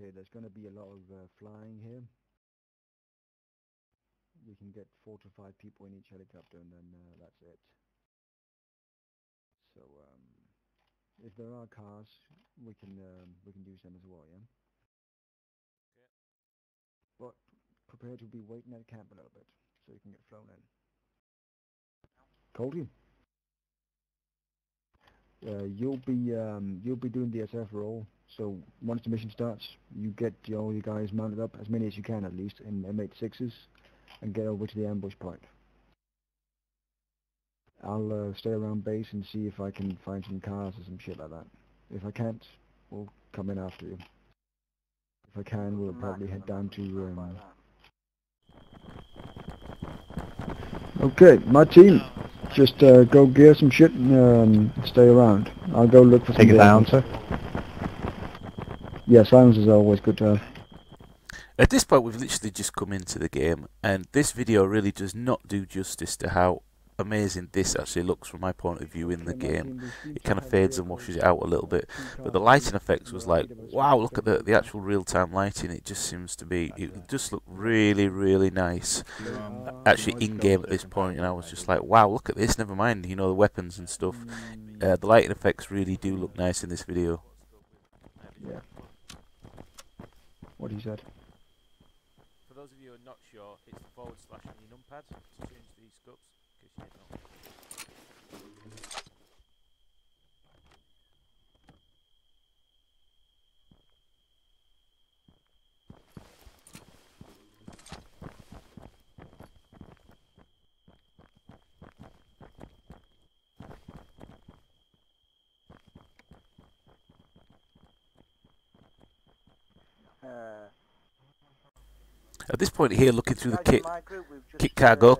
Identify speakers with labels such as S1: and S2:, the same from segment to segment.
S1: Okay, there's going to be a lot of flying here. We can get 4 to 5 people in each helicopter, and then that's it. So if there are cars, we can use them as well, yeah. But prepare to be waiting at camp a little bit, so you can get flown in. Colty, you'll be doing the SF role. So once the mission starts, you get all you guys mounted up, as many as you can at least, in M86s, and get over to the ambush point. I'll stay around base and see if I can find some cars or some shit like that. If I can't, we'll come in after you. If I can, we'll probably head down to... Okay, my team, just go gear some shit and stay around. I'll go look for some...
S2: Take it down, sir.
S1: Yeah, silence is always good to have.
S3: At this point, we've literally just come into the game, and this video really does not do justice to how amazing this actually looks from my point of view in the game. It kind of fades and washes it out a little bit, but the lighting effects was like, wow, look at the actual real-time lighting. It just seems to be, it just looked really, really nice actually in-game at this point, and I was just like, wow, look at this, never mind, you know, the weapons and stuff. The lighting effects really do look nice in this video.
S1: Yeah. What he said.
S3: For those of you who are not sure, it's the / on your numpad to change these scopes, in case you didn't know. At this point here, looking through the kit cargo,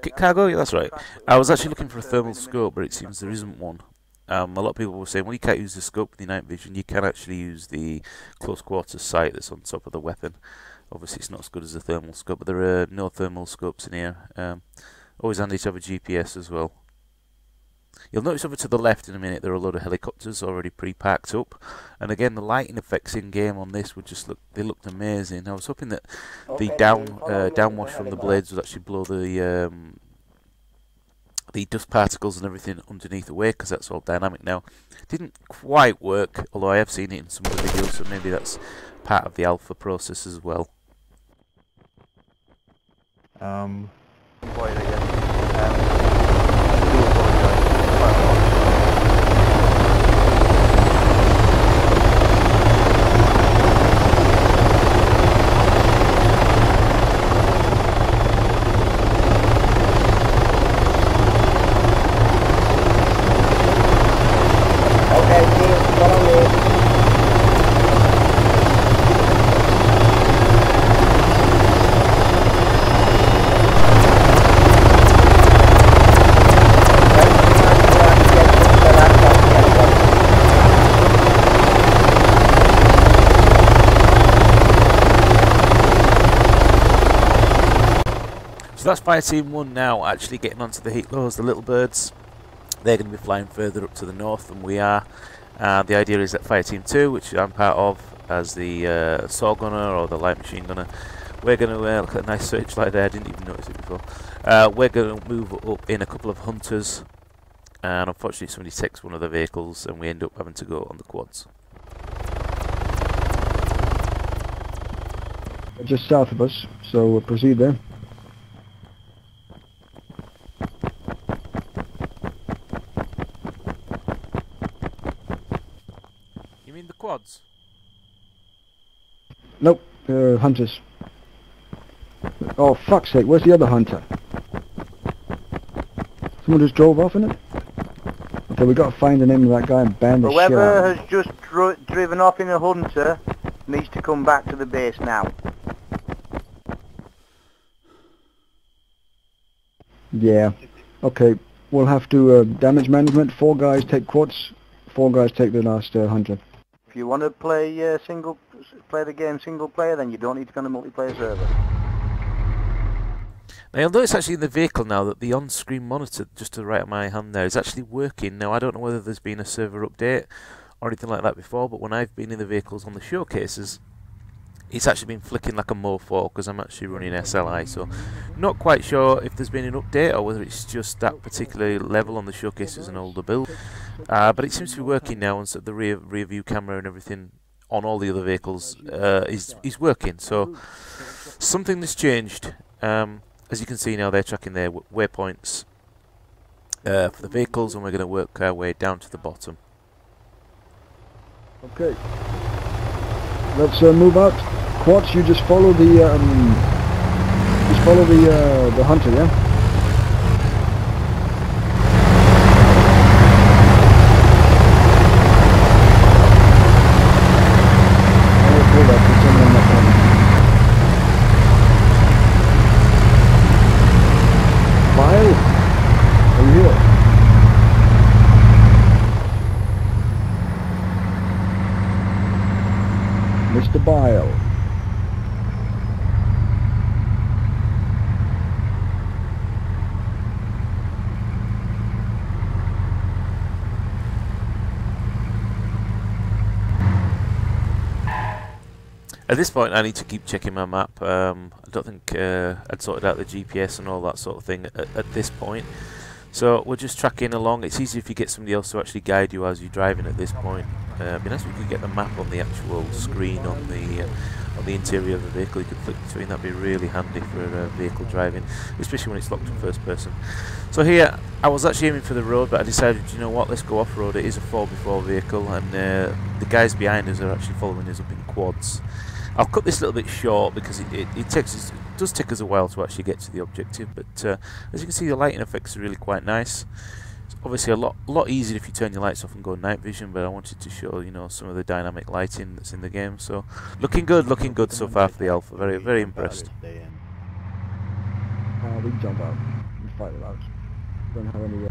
S3: yeah, that's right. I was actually looking for a thermal scope, but it seems there isn't one. A lot of people were saying, well, you can't use the scope with the night vision. You can actually use the close quarters sight that's on top of the weapon. Obviously, it's not as good as the thermal scope, but there are no thermal scopes in here. Always handy to have a GPS as well. You'll notice over to the left in a minute there are a load of helicopters already pre-packed up, and again the lighting effects in game on this would just looked amazing. I was hoping that the downwash from the blades would actually blow the dust particles and everything underneath away, because that's all dynamic now. Didn't quite work, although I have seen it in some of the videos, so maybe that's part of the alpha process as well.
S2: Convoy again.
S3: So that's Fire Team 1 now, actually getting onto the heat lows, the little birds. They're going to be flying further up to the north than we are. The idea is that Fire Team 2, which I'm part of as the saw gunner or the light machine gunner, we're going to look at a nice searchlight there, I didn't even notice it before. We're going to move up in a couple of hunters, and unfortunately somebody takes one of the vehicles and we end up having to go on the quads.
S1: Just south of us, so we'll proceed there.
S3: You mean the quads?
S1: Nope, hunters. Oh, fuck's sake, where's the other hunter? Someone just drove off in it? Okay, we got to find the name of that guy and ban the shit out
S4: Whoever
S1: of him.
S4: has just driven off in a hunter needs to come back to the base now.
S1: Yeah. Okay, we'll have to damage management. 4 guys take quads, 4 guys take the last hunter.
S4: If you want to play play the game single player, then you don't need to go on a multiplayer server.
S3: Now you'll notice actually in the vehicle now that the on-screen monitor just to the right of my hand there is actually working. Now I don't know whether there's been a server update or anything like that before, but when I've been in the vehicles on the showcases, it's actually been flicking like a mofo because I'm actually running SLI, so not quite sure if there's been an update or whether it's just that particular level on the showcase is an older build. But it seems to be working now, and so the rear view camera and everything on all the other vehicles is working. So something has changed. As you can see now, they're tracking their waypoints for the vehicles, and we're going to work our way down to the bottom.
S1: Okay. Let's move out. Quartz, you just follow the hunter, yeah? Bile, are you here? Mr. Bile.
S3: At this point I need to keep checking my map. I don't think I'd sorted out the GPS and all that sort of thing at this point. So we're just tracking along. It's easy if you get somebody else to actually guide you as you're driving at this point. It'd be nice if we could get the map on the actual screen on the interior of the vehicle. You could flick between. That'd be really handy for vehicle driving, especially when it's locked in first person. So here I was actually aiming for the road, but I decided, you know what, let's go off road. It is a 4x4 vehicle, and the guys behind us are actually following us up in quads. I'll cut this a little bit short because it does take us a while to actually get to the objective, but as you can see, the lighting effects are really quite nice. It's obviously a lot easier if you turn your lights off and go night vision, but I wanted to show, you know, some of the dynamic lighting that's in the game. So looking good so far for the alpha. Very impressed.
S1: We jump out and fight it out. Don't have any.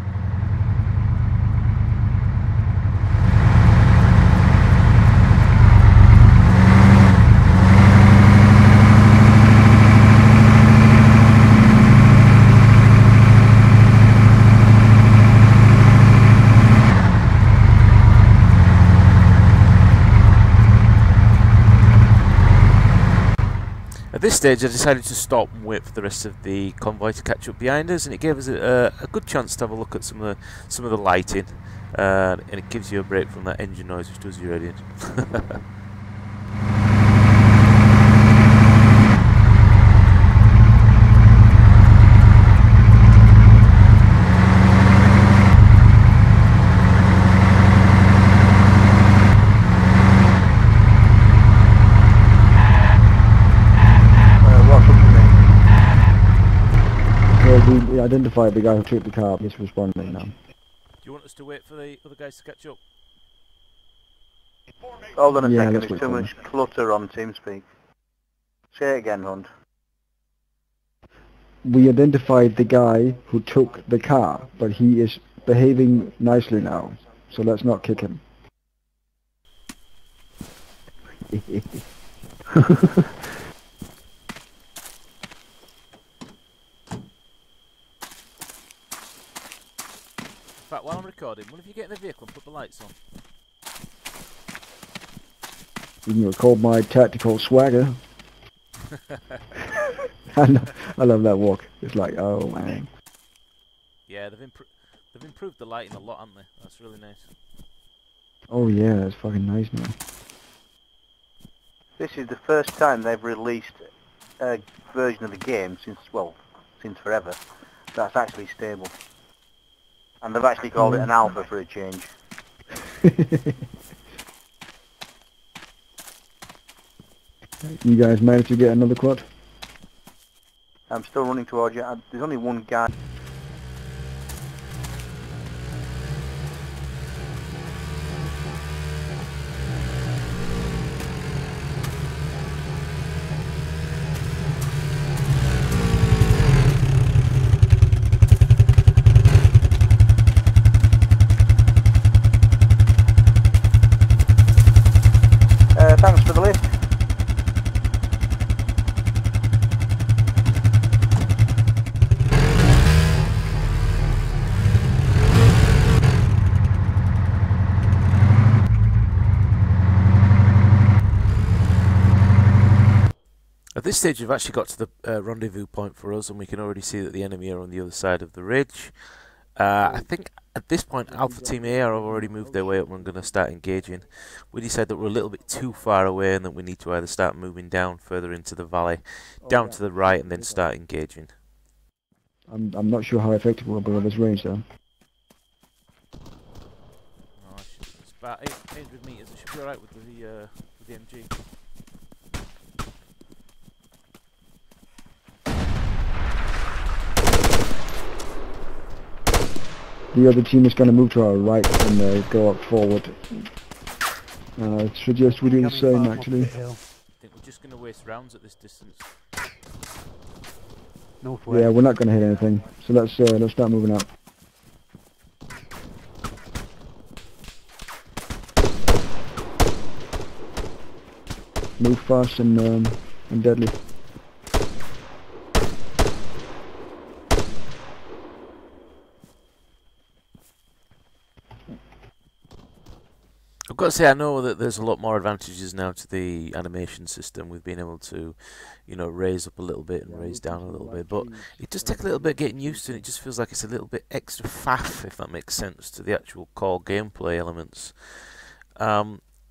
S3: At this stage I decided to stop and wait for the rest of the convoy to catch up behind us, and it gave us a good chance to have a look at some of the lighting, and it gives you a break from that engine noise which does you ready in.
S1: We identified the guy who took the car. He's responding now.
S3: Do you want us to wait for the other guys to catch up?
S4: Hold on a second,
S1: let's
S4: there's
S1: wait
S4: too
S1: for
S4: much clutter on TeamSpeak. Say it again, Hunt.
S1: We identified the guy who took the car, but he is behaving nicely now, so let's not kick him.
S3: In fact, while I'm recording, what if you get in the vehicle and put the lights on?
S1: You can record my tactical swagger. I love that walk. It's like, oh man.
S3: Yeah, they've improved the lighting a lot, haven't they? That's really nice.
S1: Oh yeah, that's fucking nice, man.
S4: This is the first time they've released a version of the game since forever that's actually stable. And they've actually called it an alpha for a change.
S1: You guys managed to get another quad?
S4: I'm still running towards you. There's only one guy. Thanks for the lift.
S3: At this stage we've actually got to the rendezvous point for us, and we can already see that the enemy are on the other side of the ridge. I think at this point Alpha Team A have already moved their way up and we're going to start engaging. We decided that we're a little bit too far away and that we need to either start moving down further into the valley, down to the right, and then start engaging.
S1: I'm not sure how effective we'll be at this range though.
S3: No, it's about 800 metres, it should be alright with the MG.
S1: The other team is going to move to our right and go up forward. I suggest we do the same actually.
S3: I think we're just going to waste rounds at this distance.
S1: Yeah, we're not going to hit anything. So let's start moving up. Move fast and deadly.
S3: I've got to say, I know that there's a lot more advantages now to the animation system. We've been able to, you know, raise up a little bit and raise down a little bit, but it does take a little bit getting used to, and it just feels like it's a little bit extra faff, if that makes sense, to the actual core gameplay elements.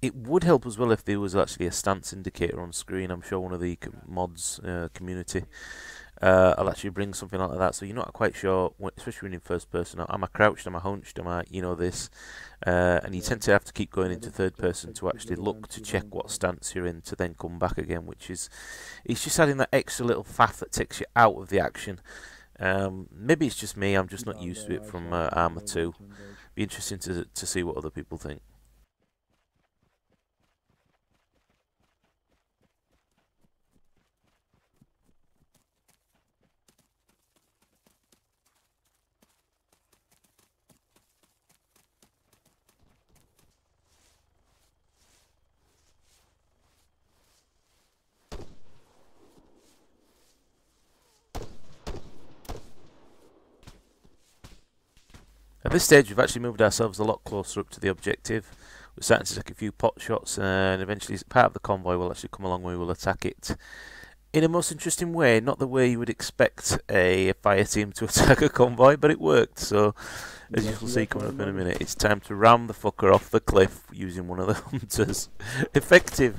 S3: It would help as well if there was actually a stance indicator on screen. I'm sure one of the mods community I'll actually bring something like that, so you're not quite sure, especially when in first person, am I crouched, am I hunched, am I, you know, this, and you tend to have to keep going into third person to actually look to check what stance you're in to then come back again, which is, it's just adding that extra little faff that takes you out of the action. Maybe it's just me, I'm just not used to it from Arma 2. Be interesting to see what other people think. At this stage we've actually moved ourselves a lot closer up to the objective. We're starting to take a few pot shots, and eventually as part of the convoy will actually come along and we will attack it in a most interesting way, not the way you would expect a fire team to attack a convoy, but it worked. So as you will see coming up in a minute, it's time to ram the fucker off the cliff using one of the hunters. Effective.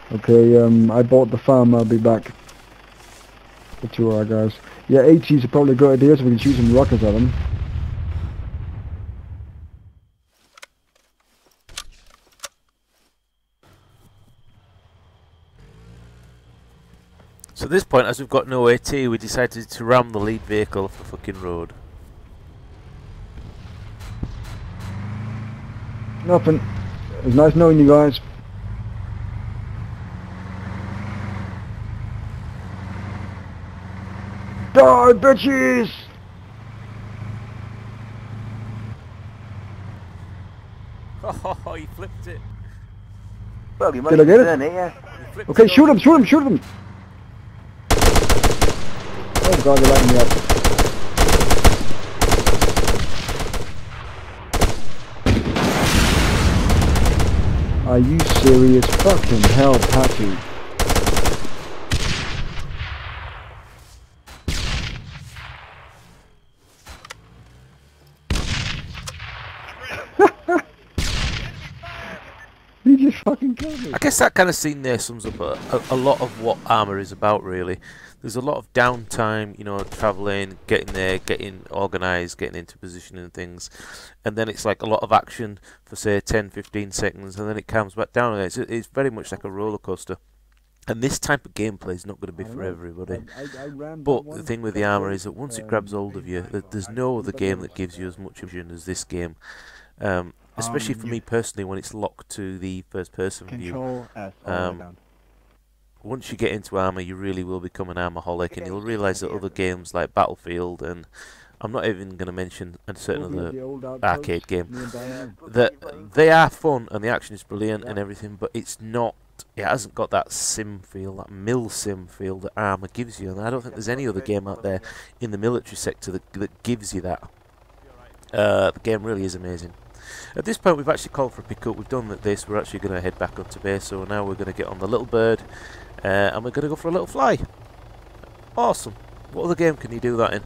S1: Okay, I bought the farm, I'll be back. The two of our guys. Yeah, ATs are probably a good idea, so we can shoot some rockets at them.
S3: So at this point, as we've got no AT, we decided to ram the lead vehicle off the fucking road.
S1: Nothing. It was nice knowing you guys. Die, bitches!
S3: Oh, you flipped it.
S4: Well, you might
S1: Did I get it?
S4: turn it, yeah.
S1: Okay, shoot him, shoot him, shoot him! Oh god, they're lighting me up. Are you serious? Fucking hell, Patty. He just fucking killed me.
S3: I guess that kind of scene there sums up a lot of what Arma is about, really. There's a lot of downtime, you know, travelling, getting there, getting organised, getting into position and things. And then it's like a lot of action for, say, 10, 15 seconds, and then it calms back down again. It's very much like a roller coaster. And this type of gameplay is not going to be for everybody. But the thing with the Arma is that once it grabs hold of you, there's no other game that gives you as much vision as this game. Especially for me personally, when it's locked to the first-person view. Once you get into Arma, you really will become an Armaholic, and you'll realise that other games like Battlefield, and I'm not even going to mention a certain other arcade game, that they are fun and the action is brilliant and everything, but it's not it hasn't got that sim feel, that mil sim feel that Arma gives you, and I don't think there's any other game out there in the military sector that gives you that. The game really is amazing. At this point we've actually called for a pickup, we've done this, we're actually going to head back up to base, so now we're going to get on the little bird, and we're going to go for a little fly. Awesome. What other game can you do that in?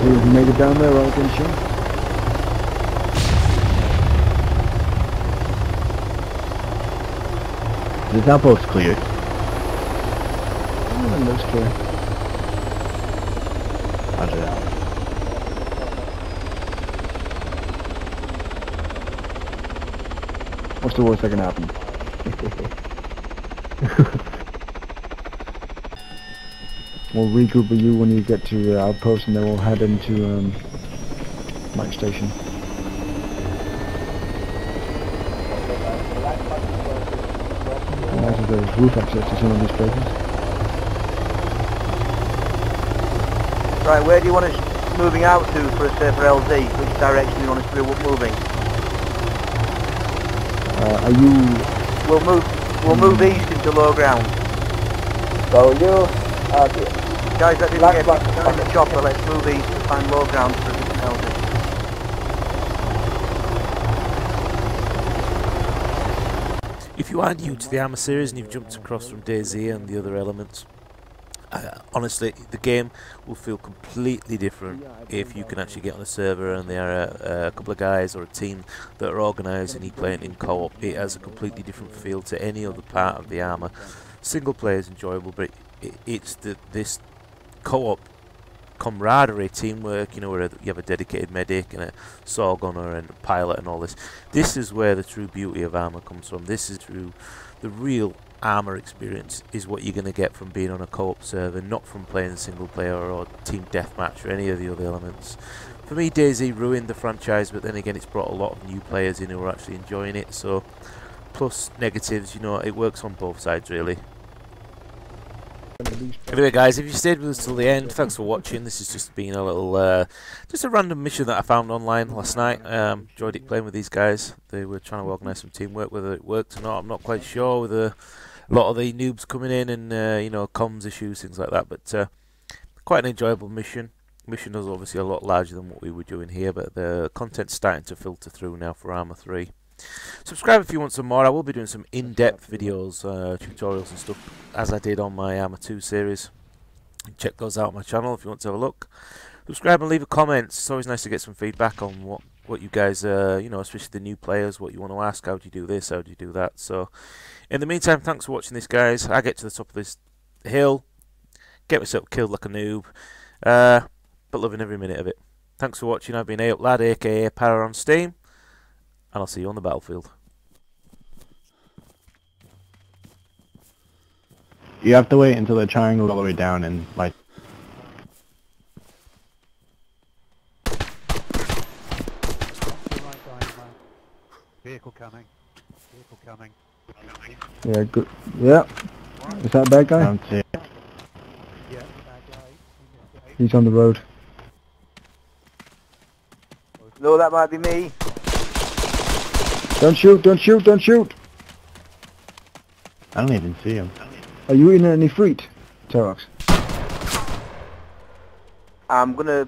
S1: You made it down there, right, didn't you?
S2: This outpost clear.
S1: It looks clear.
S2: Roger that.
S1: What's the worst that can happen? We'll regroup with you when you get to the outpost, and then we'll head into Mike Station. Imagine there's roof access to some of these places.
S4: Right, where do you want us moving out to for a safer LZ? Which direction do you want us to be moving?
S1: Are you...
S4: We'll move east into low ground.
S5: So you,
S4: Guys, that didn't get on the chopper. Let's move east to find low ground for a different LZ.
S3: If you are new to the Arma series and you've jumped across from DayZ and the other elements, honestly, the game will feel completely different if you can actually get on a server and there are a couple of guys or a team that are organised and you play it in co-op. It has a completely different feel to any other part of the Arma. Single player is enjoyable, but it's this co-op camaraderie, teamwork, you know, where you have a dedicated medic and a saw gunner and a pilot and all this. This is where the true beauty of Arma comes from. This is true, the real Arma experience is what you're going to get from being on a co-op server, not from playing single player or team deathmatch or any of the other elements. For me, DayZ ruined the franchise, but then again it's brought a lot of new players in who are actually enjoying it, so plus negatives, you know, it works on both sides really. Anyway guys, if you stayed with us till the end, thanks for watching. This has just been a little, just a random mission that I found online last night. Enjoyed it playing with these guys. They were trying to organise some teamwork. Whether it worked or not, I'm not quite sure, with a lot of the noobs coming in and, you know, comms issues, things like that. But quite an enjoyable mission. Mission is obviously a lot larger than what we were doing here, but the content's starting to filter through now for Arma 3. Subscribe if you want some more. I will be doing some in-depth videos, tutorials and stuff, as I did on my Arma 2 series. Check those out on my channel if you want to have a look. Subscribe and leave a comment. It's always nice to get some feedback on what you guys, you know, especially the new players, what you want to ask. How do you do this? How do you do that? So, in the meantime, thanks for watching this, guys. I get to the top of this hill, get myself killed like a noob, but loving every minute of it. Thanks for watching. I've been AUpLad, aka Para on Steam, and I'll see you on the battlefield.
S2: You have to wait until the triangle all the way down and like.
S6: Vehicle coming. Vehicle coming.
S1: Yeah, good. Yeah. Is that a bad guy?
S2: Down to
S6: Yeah, bad guy.
S1: He's on the road.
S4: No, that might be me.
S1: Don't shoot, don't shoot, don't shoot!
S2: I don't even see him.
S1: Are you in any fleet, Terox?
S4: I'm gonna